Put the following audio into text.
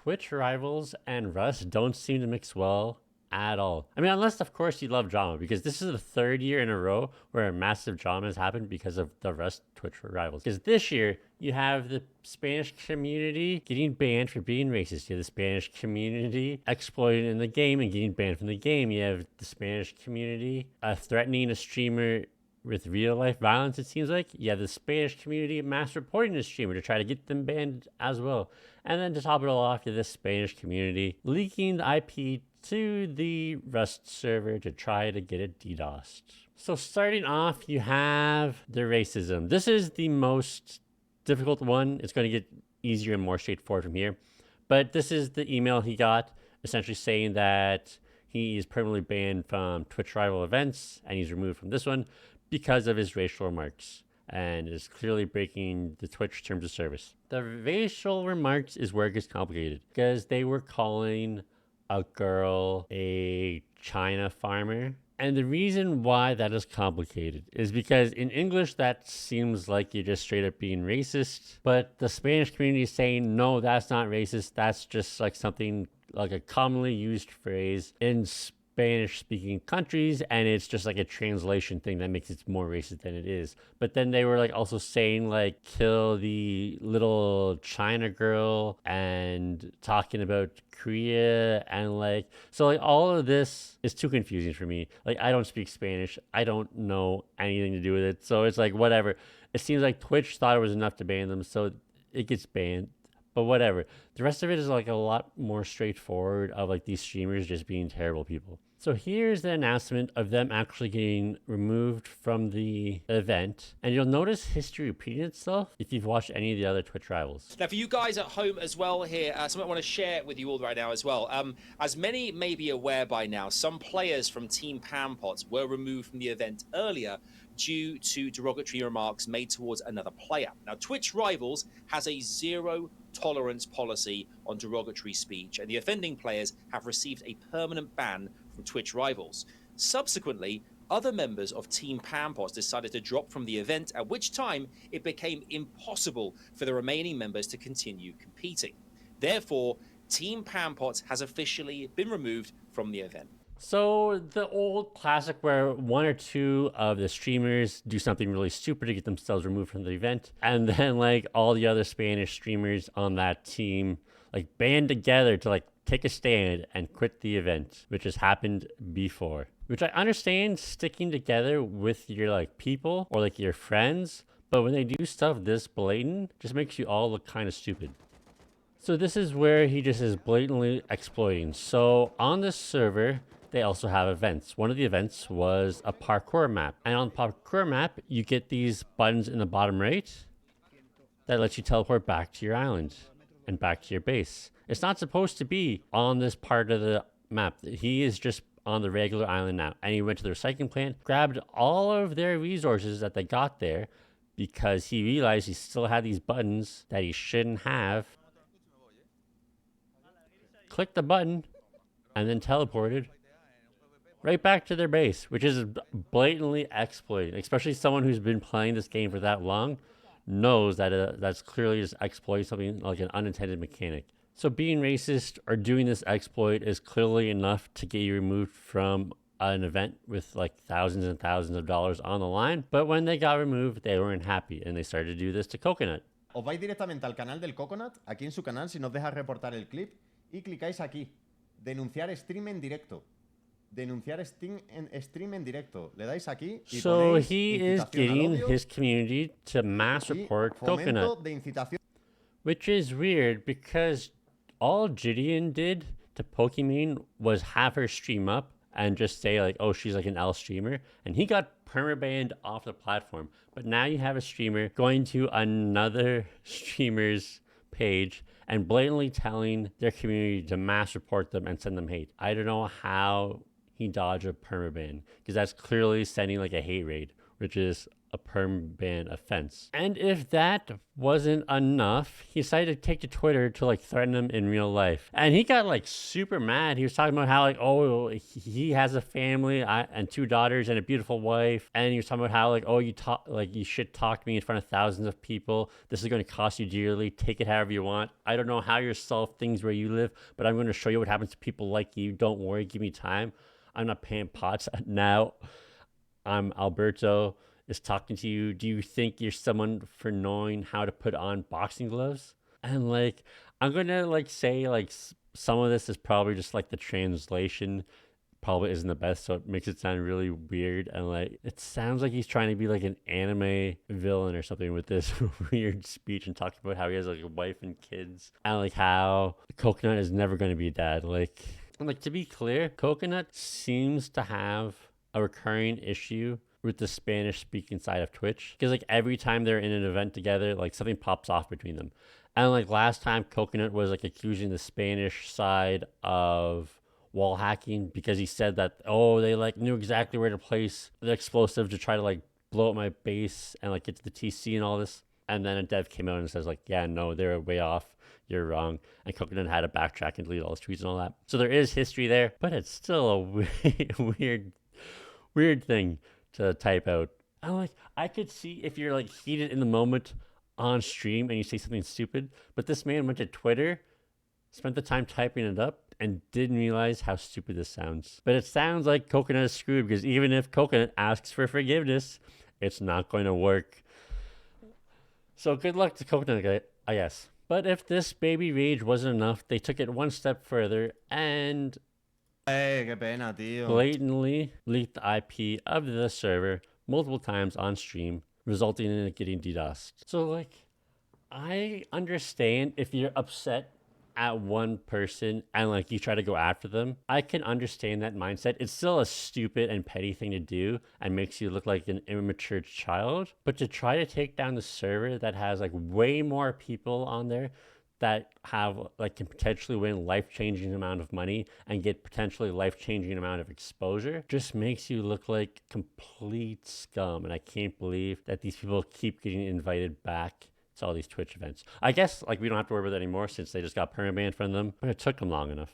Twitch rivals and Rust don't seem to mix well at all. I mean, unless of course you love drama, because this is the third year in a row where a massive drama has happened because of the Rust Twitch rivals. Because this year you have the Spanish community getting banned for being racist. You have the Spanish community exploiting in the game and getting banned from the game. You have the Spanish community threatening a streamer with real life violence, it seems like. You have the Spanish community mass reporting a streamer to try to get them banned as well. And then to top it all off, you have the Spanish community leaking the IP to the Rust server to try to get it DDoSed. So starting off, you have the racism. This is the most difficult one. It's going to get easier and more straightforward from here. But this is the email he got, essentially saying that he is permanently banned from Twitch rival events and he's removed from this one because of his racial remarks and is clearly breaking the Twitch terms of service. The racial remarks is where it gets complicated because they were calling a girl a China farmer. And the reason why that is complicated is because in English, that seems like you're just straight up being racist. But the Spanish community is saying, no, that's not racist. That's just like something like a commonly used phrase in Spanish speaking countries, and it's just like a translation thing that makes it more racist than it is. But then they were like also saying like kill the little China girl and talking about Korea, and like so like all of this is too confusing for me. Like I don't speak Spanish, I don't know anything to do with it, so it's like whatever. It seems like Twitch thought it was enough to ban them, so it gets banned. But whatever. The rest of it is like a lot more straightforward of like these streamers just being terrible people. So here's the announcement of them actually getting removed from the event. And you'll notice history repeating itself if you've watched any of the other Twitch rivals. Now for you guys at home as well here, something I want to share with you all right now as well. As many may be aware by now, some players from Team Panpots were removed from the event earlier due to derogatory remarks made towards another player. Now, Twitch Rivals has a zero tolerance policy on derogatory speech, and the offending players have received a permanent ban from Twitch Rivals. Subsequently, other members of Team Panpots decided to drop from the event, at which time it became impossible for the remaining members to continue competing. Therefore, Team Panpots has officially been removed from the event. So the old classic where one or two of the streamers do something really stupid to get themselves removed from the event, and then like all the other Spanish streamers on that team like band together to like take a stand and quit the event, which has happened before. Which I understand sticking together with your like people or like your friends, but when they do stuff this blatant, just makes you all look kind of stupid. So this is where he just is blatantly exploiting. So on this server, they also have events. One of the events was a parkour map. And on the parkour map, you get these buttons in the bottom right that let you teleport back to your island and back to your base. It's not supposed to be on this part of the map. He is just on the regular island now. And he went to the recycling plant, grabbed all of their resources that they got there because he realized he still had these buttons that he shouldn't have. Clicked the button and then teleported right back to their base, which is blatantly exploiting. Especially someone who's been playing this game for that long knows that that's clearly just exploiting something like an unintended mechanic. So being racist or doing this exploit is clearly enough to get you removed from an event with like thousands and thousands of dollars on the line. But when they got removed, they weren't happy and they started to do this to Coconut. Os vais directamente al canal del Coconut, aquí en su canal, si nos deja reportar el clip, y clicáis aquí, denunciar stream en directo. Denunciar stream en directo. Le dais aquí y so ponéis he is getting odio, his community to mass report Coconut, de incitación. Which is weird because all Gideon did to Pokimane was have her stream up and just say like, oh, she's like an L streamer, and he got permabanned off the platform. But now you have a streamer going to another streamer's page and blatantly telling their community to mass report them and send them hate. I don't know how he dodged a permaban because that's clearly sending like a hate raid, which is a perm ban offense. And if that wasn't enough, he decided to take to Twitter to like threaten him in real life. And he got like super mad. He was talking about how like, oh, he has a family and 2 daughters and a beautiful wife. And he was talking about how like, oh, you shit talked me in front of thousands of people. This is going to cost you dearly. Take it however you want. I don't know how you solve things where you live, but I'm going to show you what happens to people like you. Don't worry. Give me time. I'm not Panpots now. I'm Alberto is talking to you. Do you think you're someone for knowing how to put on boxing gloves? And like, I'm gonna like say like some of this is probably just like the translation probably isn't the best, so it makes it sound really weird. And like, it sounds like he's trying to be like an anime villain or something with this weird speech and talking about how he has like a wife and kids and like how Coconut is never going to be a dad. Like to be clear, Coconut seems to have a recurring issue with the Spanish speaking side of Twitch, because like every time they're in an event together, like something pops off between them. And like last time, Coconut was like accusing the Spanish side of wall hacking because he said that, oh, they like knew exactly where to place the explosive to try to like blow up my base and like get to the TC and all this. And then a dev came out and says like, yeah, no, they're way off. You're wrong. And Coconut had to backtrack and delete all his tweets and all that. So there is history there, but it's still a weird thing to type out. I could see if you're like heated in the moment on stream and you say something stupid, but this man went to Twitter, spent the time typing it up, and didn't realize how stupid this sounds. But it sounds like Coconut is screwed, because even if Coconut asks for forgiveness, it's not going to work. So good luck to Coconut, I guess. But if this baby rage wasn't enough, they took it one step further and Qué pena, tío. blatantly leaked the IP of the server multiple times on stream, resulting in it getting DDoSed. So like, I understand if you're upset at one person and like you try to go after them. I can understand that mindset. It's still a stupid and petty thing to do and makes you look like an immature child. But to try to take down the server that has like way more people on there that have like can potentially win life-changing amount of money and get potentially life-changing amount of exposure just makes you look like complete scum. And I can't believe that these people keep getting invited back to all these Twitch events. I guess like we don't have to worry about that anymore since they just got permabanned from them, but it took them long enough.